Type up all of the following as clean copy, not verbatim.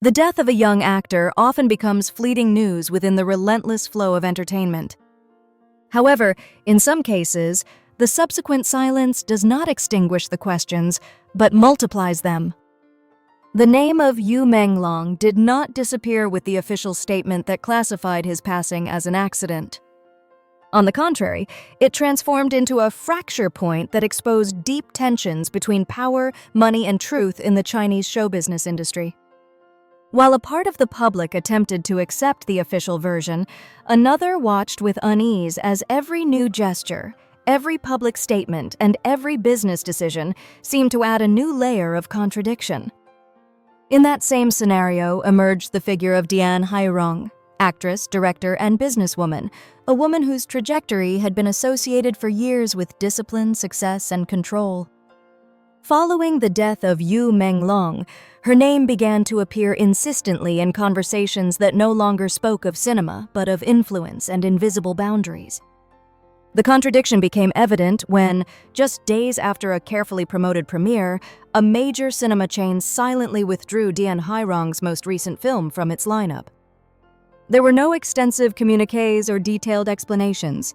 The death of a young actor often becomes fleeting news within the relentless flow of entertainment. However, in some cases, the subsequent silence does not extinguish the questions, but multiplies them. The name of Yu Menglong did not disappear with the official statement that classified his passing as an accident. On the contrary, it transformed into a fracture point that exposed deep tensions between power, money, and truth in the Chinese show business industry. While a part of the public attempted to accept the official version, another watched with unease as every new gesture, every public statement, and every business decision seemed to add a new layer of contradiction. In that same scenario emerged the figure of Tian Hairong, actress, director, and businesswoman, a woman whose trajectory had been associated for years with discipline, success, and control. Following the death of Yu Menglong, her name began to appear insistently in conversations that no longer spoke of cinema, but of influence and invisible boundaries. The contradiction became evident when, just days after a carefully promoted premiere, a major cinema chain silently withdrew Tian Hairong's most recent film from its lineup. There were no extensive communiques or detailed explanations.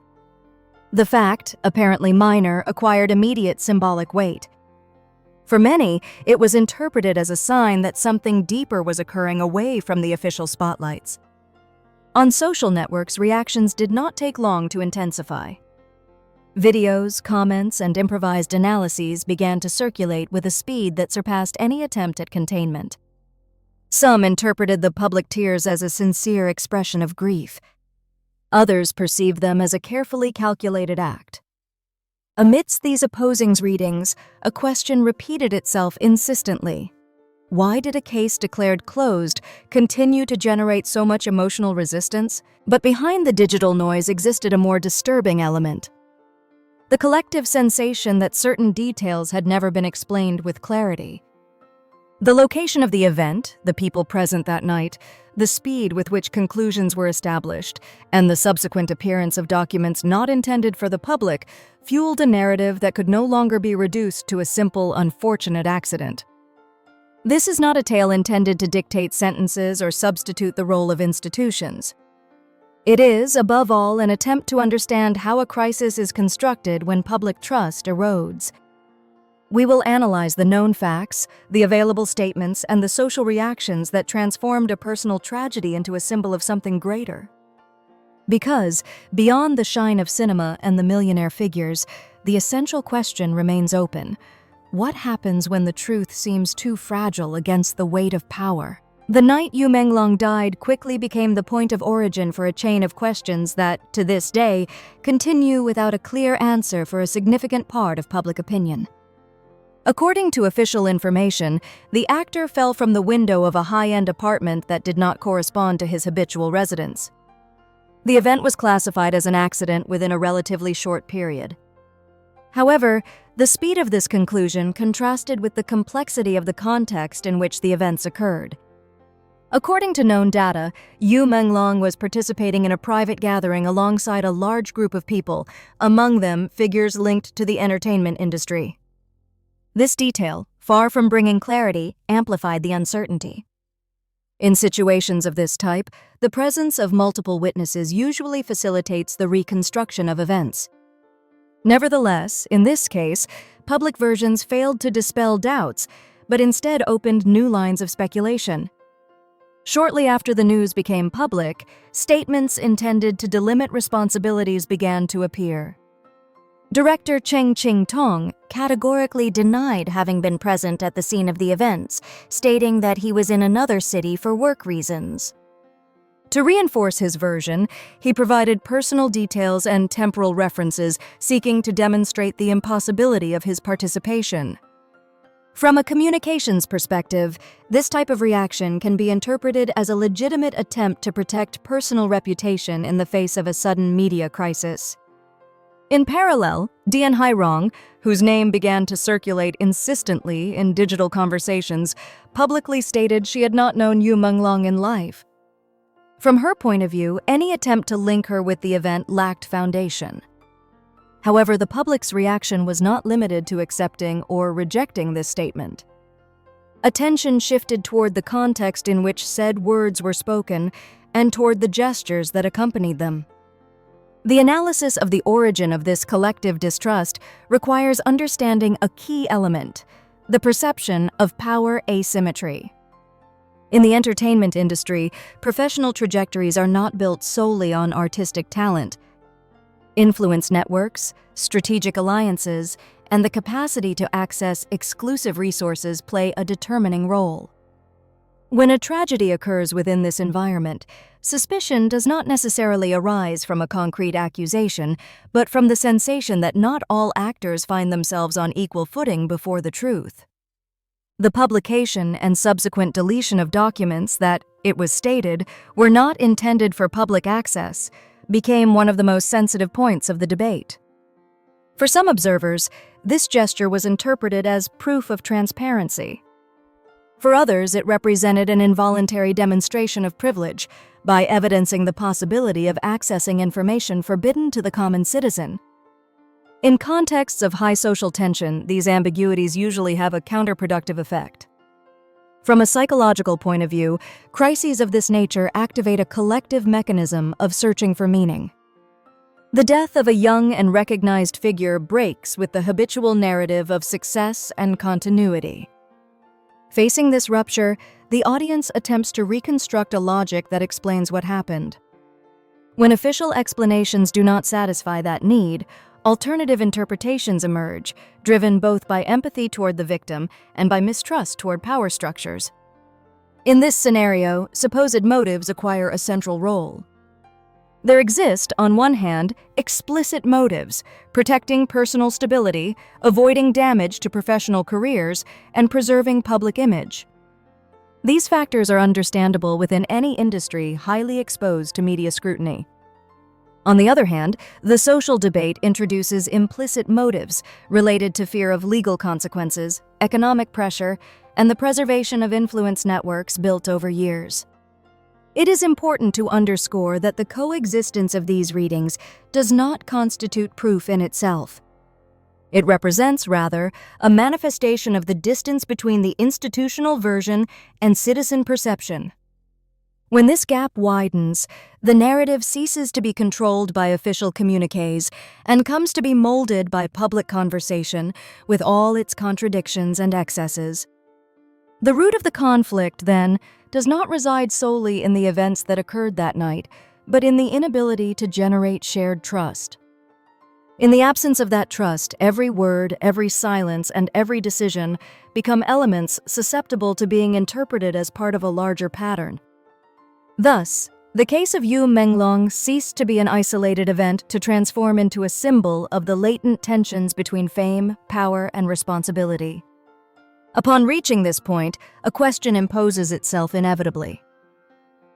The fact, apparently minor, acquired immediate symbolic weight. For many, it was interpreted as a sign that something deeper was occurring away from the official spotlights. On social networks, reactions did not take long to intensify. Videos, comments, and improvised analyses began to circulate with a speed that surpassed any attempt at containment. Some interpreted the public tears as a sincere expression of grief. Others perceived them as a carefully calculated act. Amidst these opposing readings, a question repeated itself insistently. Why did a case declared closed continue to generate so much emotional resistance? But behind the digital noise existed a more disturbing element. The collective sensation that certain details had never been explained with clarity. The location of the event, the people present that night, the speed with which conclusions were established, and the subsequent appearance of documents not intended for the public fueled a narrative that could no longer be reduced to a simple, unfortunate accident. This is not a tale intended to dictate sentences or substitute the role of institutions. It is, above all, an attempt to understand how a crisis is constructed when public trust erodes. We will analyze the known facts, the available statements, and the social reactions that transformed a personal tragedy into a symbol of something greater. Because, beyond the shine of cinema and the millionaire figures, the essential question remains open. What happens when the truth seems too fragile against the weight of power? The night Yu Menglong died quickly became the point of origin for a chain of questions that, to this day, continue without a clear answer for a significant part of public opinion. According to official information, the actor fell from the window of a high-end apartment that did not correspond to his habitual residence. The event was classified as an accident within a relatively short period. However, the speed of this conclusion contrasted with the complexity of the context in which the events occurred. According to known data, Yu Menglong was participating in a private gathering alongside a large group of people, among them figures linked to the entertainment industry. This detail, far from bringing clarity, amplified the uncertainty. In situations of this type, the presence of multiple witnesses usually facilitates the reconstruction of events. Nevertheless, in this case, public versions failed to dispel doubts, but instead opened new lines of speculation. Shortly after the news became public, statements intended to delimit responsibilities began to appear. Director Cheng Ching-tong categorically denied having been present at the scene of the events, stating that he was in another city for work reasons. To reinforce his version, he provided personal details and temporal references, seeking to demonstrate the impossibility of his participation. From a communications perspective, this type of reaction can be interpreted as a legitimate attempt to protect personal reputation in the face of a sudden media crisis. In parallel, Tian Hairong, whose name began to circulate insistently in digital conversations, publicly stated she had not known Yu Menglong in life. From her point of view, any attempt to link her with the event lacked foundation. However, the public's reaction was not limited to accepting or rejecting this statement. Attention shifted toward the context in which said words were spoken and toward the gestures that accompanied them. The analysis of the origin of this collective distrust requires understanding a key element: the perception of power asymmetry. In the entertainment industry, professional trajectories are not built solely on artistic talent. Influence networks, strategic alliances, and the capacity to access exclusive resources play a determining role. When a tragedy occurs within this environment, suspicion does not necessarily arise from a concrete accusation, but from the sensation that not all actors find themselves on equal footing before the truth. The publication and subsequent deletion of documents that, it was stated, were not intended for public access became one of the most sensitive points of the debate. For some observers, this gesture was interpreted as proof of transparency. For others, it represented an involuntary demonstration of privilege by evidencing the possibility of accessing information forbidden to the common citizen. In contexts of high social tension, these ambiguities usually have a counterproductive effect. From a psychological point of view, crises of this nature activate a collective mechanism of searching for meaning. The death of a young and recognized figure breaks with the habitual narrative of success and continuity. Facing this rupture, the audience attempts to reconstruct a logic that explains what happened. When official explanations do not satisfy that need, alternative interpretations emerge, driven both by empathy toward the victim and by mistrust toward power structures. In this scenario, supposed motives acquire a central role. There exist, on one hand, explicit motives, protecting personal stability, avoiding damage to professional careers, and preserving public image. These factors are understandable within any industry highly exposed to media scrutiny. On the other hand, the social debate introduces implicit motives related to fear of legal consequences, economic pressure, and the preservation of influence networks built over years. It is important to underscore that the coexistence of these readings does not constitute proof in itself. It represents, rather, a manifestation of the distance between the institutional version and citizen perception. When this gap widens, the narrative ceases to be controlled by official communiques and comes to be molded by public conversation with all its contradictions and excesses. The root of the conflict, then, does not reside solely in the events that occurred that night, but in the inability to generate shared trust. In the absence of that trust, every word, every silence, and every decision become elements susceptible to being interpreted as part of a larger pattern. Thus, the case of Yu Menglong ceased to be an isolated event to transform into a symbol of the latent tensions between fame, power, and responsibility. Upon reaching this point, a question imposes itself inevitably.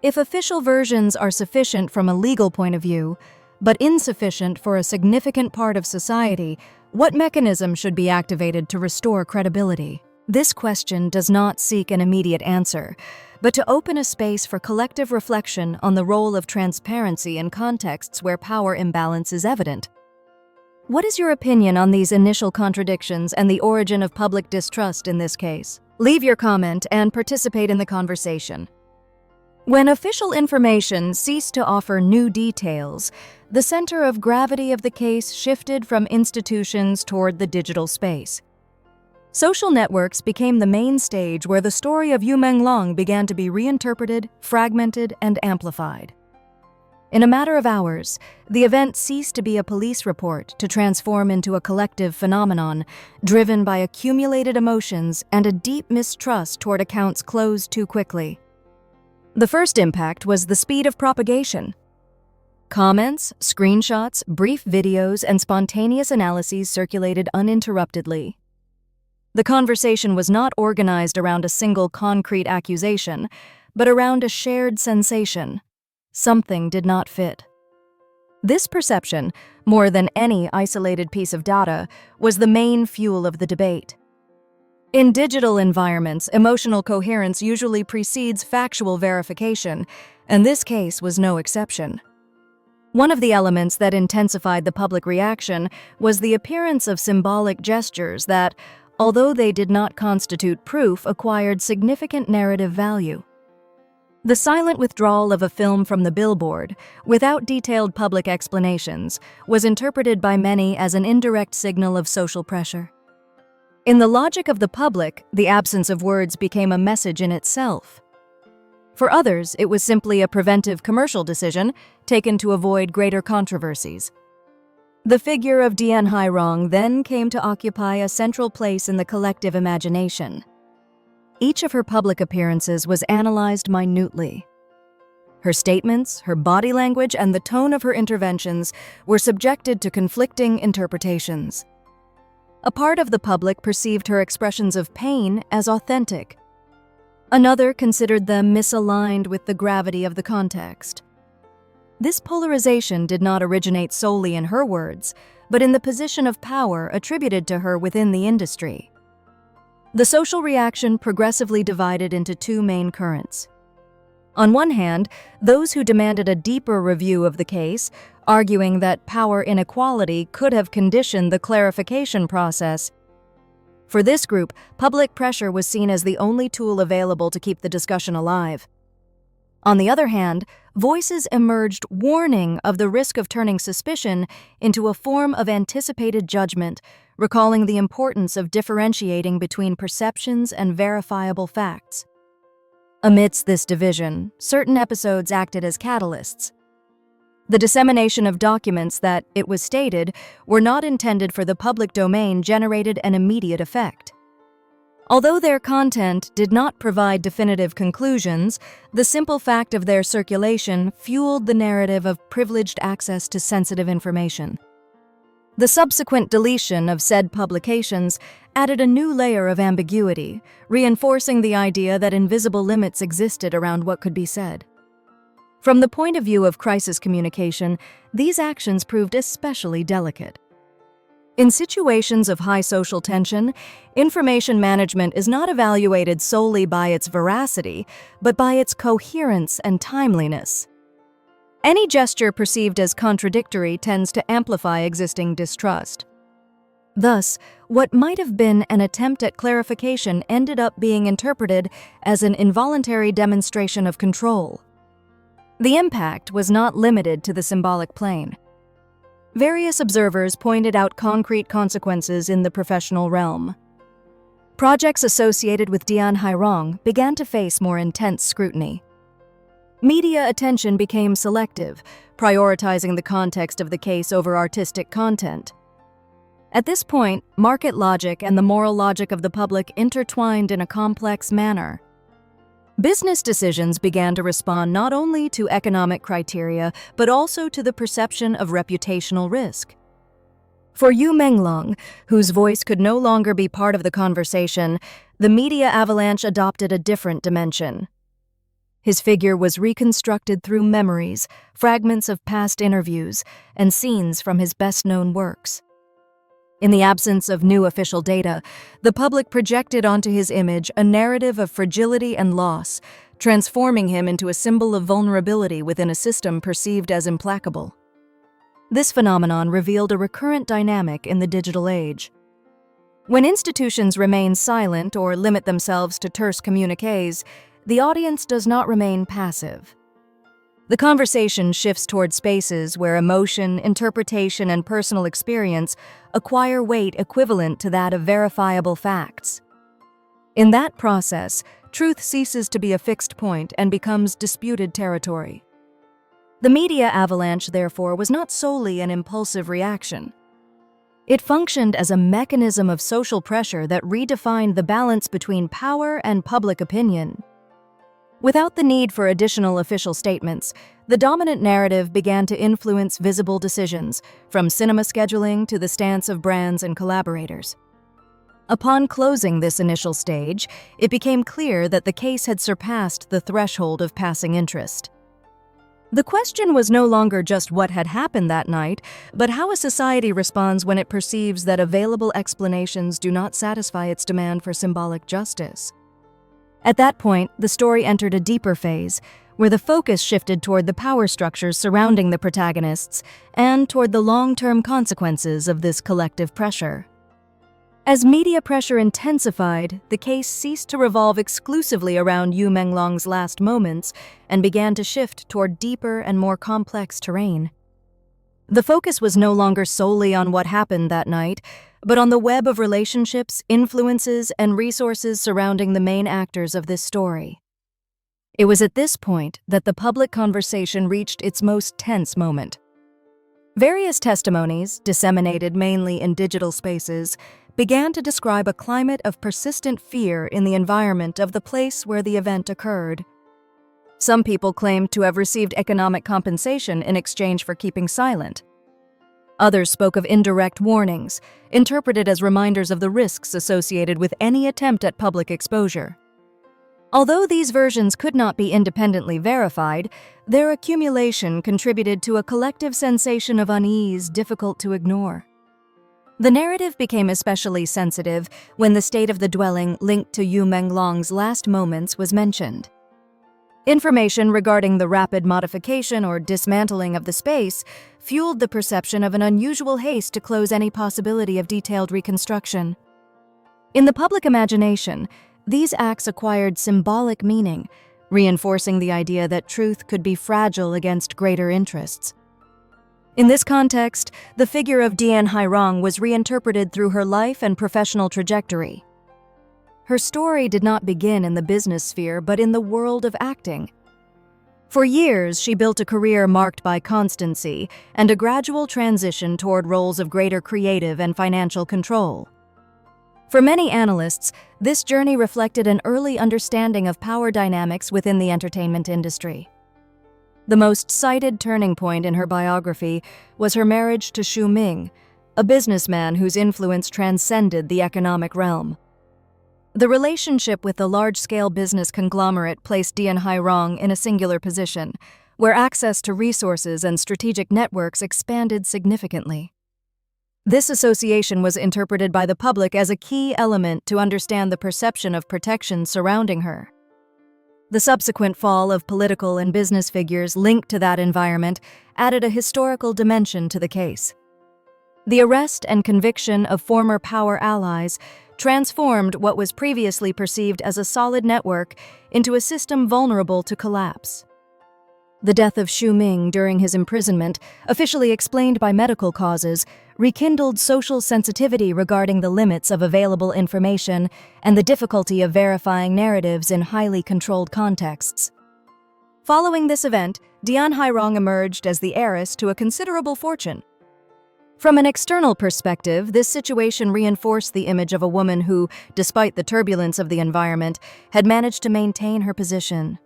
If official versions are sufficient from a legal point of view, but insufficient for a significant part of society, what mechanism should be activated to restore credibility? This question does not seek an immediate answer, but to open a space for collective reflection on the role of transparency in contexts where power imbalance is evident. What is your opinion on these initial contradictions and the origin of public distrust in this case? Leave your comment and participate in the conversation. When official information ceased to offer new details, the center of gravity of the case shifted from institutions toward the digital space. Social networks became the main stage where the story of Yu Menglong began to be reinterpreted, fragmented, and amplified. In a matter of hours, the event ceased to be a police report to transform into a collective phenomenon, driven by accumulated emotions and a deep mistrust toward accounts closed too quickly. The first impact was the speed of propagation. Comments, screenshots, brief videos, and spontaneous analyses circulated uninterruptedly. The conversation was not organized around a single concrete accusation, but around a shared sensation. Something did not fit. This perception, more than any isolated piece of data, was the main fuel of the debate. In digital environments, emotional coherence usually precedes factual verification, and this case was no exception. One of the elements that intensified the public reaction was the appearance of symbolic gestures that, although they did not constitute proof, acquired significant narrative value. The silent withdrawal of a film from the billboard, without detailed public explanations, was interpreted by many as an indirect signal of social pressure. In the logic of the public, the absence of words became a message in itself. For others, it was simply a preventive commercial decision taken to avoid greater controversies. The figure of Tian Hairong then came to occupy a central place in the collective imagination. Each of her public appearances was analyzed minutely. Her statements, her body language, and the tone of her interventions were subjected to conflicting interpretations. A part of the public perceived her expressions of pain as authentic. Another considered them misaligned with the gravity of the context. This polarization did not originate solely in her words, but in the position of power attributed to her within the industry. The social reaction progressively divided into two main currents. On one hand, those who demanded a deeper review of the case, arguing that power inequality could have conditioned the clarification process. For this group, public pressure was seen as the only tool available to keep the discussion alive. On the other hand, voices emerged warning of the risk of turning suspicion into a form of anticipated judgment, recalling the importance of differentiating between perceptions and verifiable facts. Amidst this division, certain episodes acted as catalysts. The dissemination of documents that, it was stated, were not intended for the public domain generated an immediate effect. Although their content did not provide definitive conclusions, the simple fact of their circulation fueled the narrative of privileged access to sensitive information. The subsequent deletion of said publications added a new layer of ambiguity, reinforcing the idea that invisible limits existed around what could be said. From the point of view of crisis communication, these actions proved especially delicate. In situations of high social tension, information management is not evaluated solely by its veracity, but by its coherence and timeliness. Any gesture perceived as contradictory tends to amplify existing distrust. Thus, what might have been an attempt at clarification ended up being interpreted as an involuntary demonstration of control. The impact was not limited to the symbolic plane. Various observers pointed out concrete consequences in the professional realm. Projects associated with Tian Hairong began to face more intense scrutiny. Media attention became selective, prioritizing the context of the case over artistic content. At this point, market logic and the moral logic of the public intertwined in a complex manner. Business decisions began to respond not only to economic criteria, but also to the perception of reputational risk. For Yu Menglong, whose voice could no longer be part of the conversation, the media avalanche adopted a different dimension. His figure was reconstructed through memories, fragments of past interviews, and scenes from his best-known works. In the absence of new official data, the public projected onto his image a narrative of fragility and loss, transforming him into a symbol of vulnerability within a system perceived as implacable. This phenomenon revealed a recurrent dynamic in the digital age. When institutions remain silent or limit themselves to terse communiques, the audience does not remain passive. The conversation shifts toward spaces where emotion, interpretation, and personal experience acquire weight equivalent to that of verifiable facts. In that process, truth ceases to be a fixed point and becomes disputed territory. The media avalanche, therefore, was not solely an impulsive reaction. It functioned as a mechanism of social pressure that redefined the balance between power and public opinion. Without the need for additional official statements, the dominant narrative began to influence visible decisions, from cinema scheduling to the stance of brands and collaborators. Upon closing this initial stage, it became clear that the case had surpassed the threshold of passing interest. The question was no longer just what had happened that night, but how a society responds when it perceives that available explanations do not satisfy its demand for symbolic justice. At that point, the story entered a deeper phase, where the focus shifted toward the power structures surrounding the protagonists and toward the long-term consequences of this collective pressure. As media pressure intensified, the case ceased to revolve exclusively around Yu Menglong's last moments and began to shift toward deeper and more complex terrain. The focus was no longer solely on what happened that night, but on the web of relationships, influences, and resources surrounding the main actors of this story. It was at this point that the public conversation reached its most tense moment. Various testimonies, disseminated mainly in digital spaces, began to describe a climate of persistent fear in the environment of the place where the event occurred. Some people claimed to have received economic compensation in exchange for keeping silent. Others spoke of indirect warnings, interpreted as reminders of the risks associated with any attempt at public exposure. Although these versions could not be independently verified, their accumulation contributed to a collective sensation of unease difficult to ignore. The narrative became especially sensitive when the state of the dwelling linked to Yu Menglong's last moments was mentioned. Information regarding the rapid modification or dismantling of the space fueled the perception of an unusual haste to close any possibility of detailed reconstruction. In the public imagination, these acts acquired symbolic meaning, reinforcing the idea that truth could be fragile against greater interests. In this context, the figure of Tian Hairong was reinterpreted through her life and professional trajectory. Her story did not begin in the business sphere, but in the world of acting. For years, she built a career marked by constancy and a gradual transition toward roles of greater creative and financial control. For many analysts, this journey reflected an early understanding of power dynamics within the entertainment industry. The most cited turning point in her biography was her marriage to Xu Ming, a businessman whose influence transcended the economic realm. The relationship with the large-scale business conglomerate placed Tian Hairong in a singular position, where access to resources and strategic networks expanded significantly. This association was interpreted by the public as a key element to understand the perception of protection surrounding her. The subsequent fall of political and business figures linked to that environment added a historical dimension to the case. The arrest and conviction of former power allies transformed what was previously perceived as a solid network into a system vulnerable to collapse. The death of Xu Ming during his imprisonment, officially explained by medical causes, rekindled social sensitivity regarding the limits of available information and the difficulty of verifying narratives in highly controlled contexts. Following this event, Tian Hairong emerged as the heiress to a considerable fortune. From an external perspective, this situation reinforced the image of a woman who, despite the turbulence of the environment, had managed to maintain her position.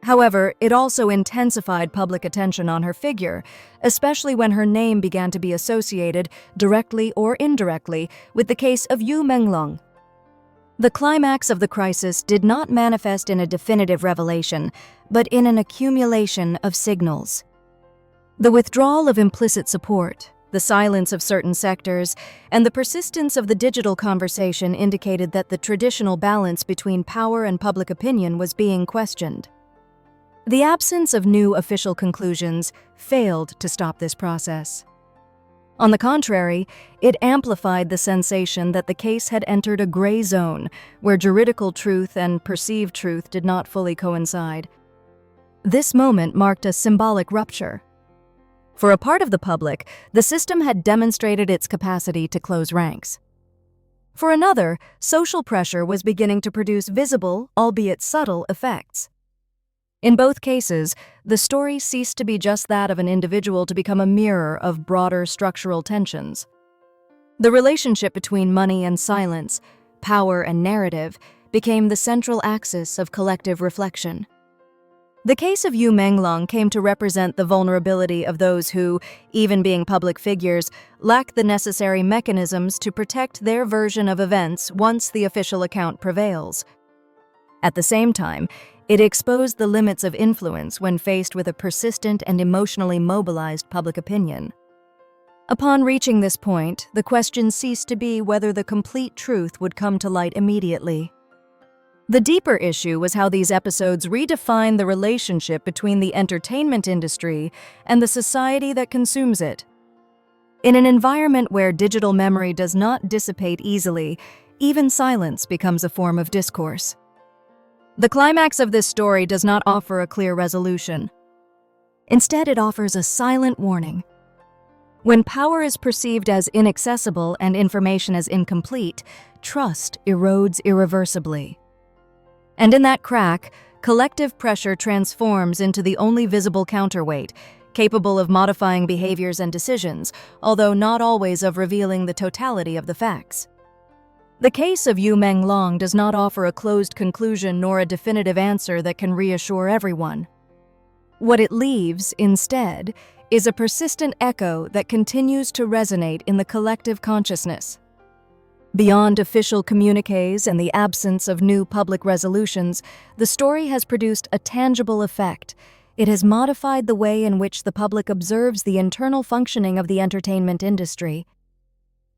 However, it also intensified public attention on her figure, especially when her name began to be associated, directly or indirectly, with the case of Yu Menglong. The climax of the crisis did not manifest in a definitive revelation, but in an accumulation of signals. The withdrawal of implicit support, the silence of certain sectors, and the persistence of the digital conversation indicated that the traditional balance between power and public opinion was being questioned. The absence of new official conclusions failed to stop this process. On the contrary, it amplified the sensation that the case had entered a gray zone where juridical truth and perceived truth did not fully coincide. This moment marked a symbolic rupture. For a part of the public, the system had demonstrated its capacity to close ranks. For another, social pressure was beginning to produce visible, albeit subtle, effects. In both cases, the story ceased to be just that of an individual to become a mirror of broader structural tensions. The relationship between money and silence, power and narrative, became the central axis of collective reflection. The case of Yu Menglong came to represent the vulnerability of those who, even being public figures, lacked the necessary mechanisms to protect their version of events once the official account prevails. At the same time, it exposed the limits of influence when faced with a persistent and emotionally mobilized public opinion. Upon reaching this point, the question ceased to be whether the complete truth would come to light immediately. The deeper issue was how these episodes redefined the relationship between the entertainment industry and the society that consumes it. In an environment where digital memory does not dissipate easily, even silence becomes a form of discourse. The climax of this story does not offer a clear resolution. Instead, it offers a silent warning. When power is perceived as inaccessible and information as incomplete, trust erodes irreversibly. And in that crack, collective pressure transforms into the only visible counterweight, capable of modifying behaviors and decisions, although not always of revealing the totality of the facts. The case of Yu Menglong does not offer a closed conclusion nor a definitive answer that can reassure everyone. What it leaves, instead, is a persistent echo that continues to resonate in the collective consciousness. Beyond official communiques and the absence of new public resolutions, the story has produced a tangible effect. It has modified the way in which the public observes the internal functioning of the entertainment industry.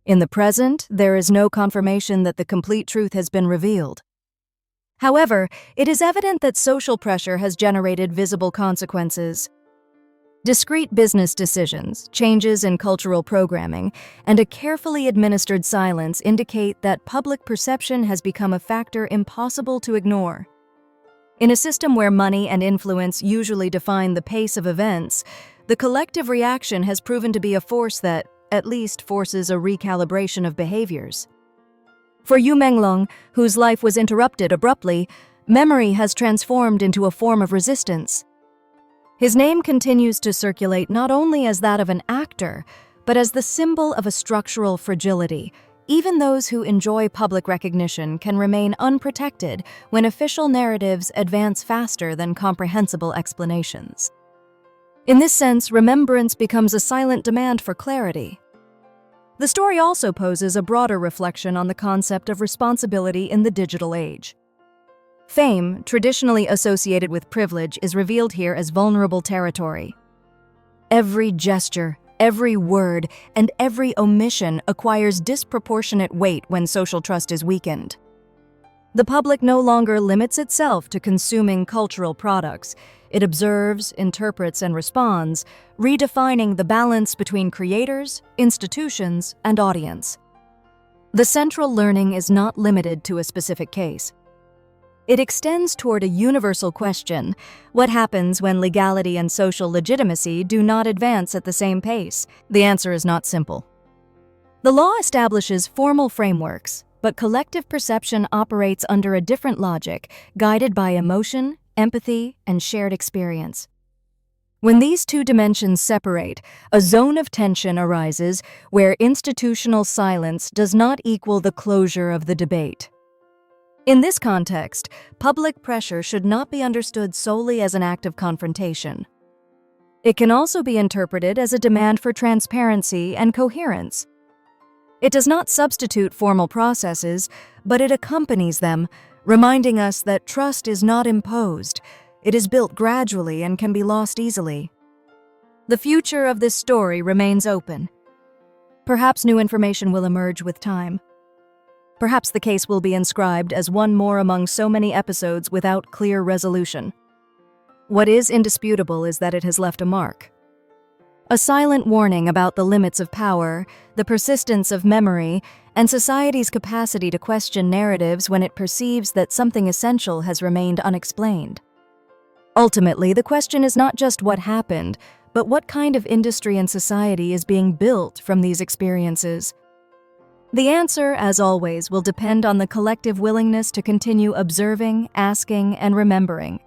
In the present, there is no confirmation that the complete truth has been revealed. However, it is evident that social pressure has generated visible consequences. Discrete business decisions, changes in cultural programming, and a carefully administered silence indicate that public perception has become a factor impossible to ignore. In a system where money and influence usually define the pace of events, the collective reaction has proven to be a force that, at least, forces a recalibration of behaviors. For Yu Menglong, whose life was interrupted abruptly, memory has transformed into a form of resistance. His name continues to circulate not only as that of an actor, but as the symbol of a structural fragility. Even those who enjoy public recognition can remain unprotected when official narratives advance faster than comprehensible explanations. In this sense, remembrance becomes a silent demand for clarity. The story also poses a broader reflection on the concept of responsibility in the digital age. Fame, traditionally associated with privilege, is revealed here as vulnerable territory. Every gesture, every word, and every omission acquires disproportionate weight when social trust is weakened. The public no longer limits itself to consuming cultural products. It observes, interprets, and responds, redefining the balance between creators, institutions, and audience. The central learning is not limited to a specific case. It extends toward a universal question: what happens when legality and social legitimacy do not advance at the same pace? The answer is not simple. The law establishes formal frameworks, but collective perception operates under a different logic, guided by emotion, empathy, and shared experience. When these two dimensions separate, a zone of tension arises where institutional silence does not equal the closure of the debate. In this context, public pressure should not be understood solely as an act of confrontation. It can also be interpreted as a demand for transparency and coherence. It does not substitute formal processes, but it accompanies them, reminding us that trust is not imposed. It is built gradually and can be lost easily. The future of this story remains open. Perhaps new information will emerge with time. Perhaps the case will be inscribed as one more among so many episodes without clear resolution. What is indisputable is that it has left a mark. A silent warning about the limits of power, the persistence of memory, and society's capacity to question narratives when it perceives that something essential has remained unexplained. Ultimately, the question is not just what happened, but what kind of industry and society is being built from these experiences. The answer, as always, will depend on the collective willingness to continue observing, asking, and remembering.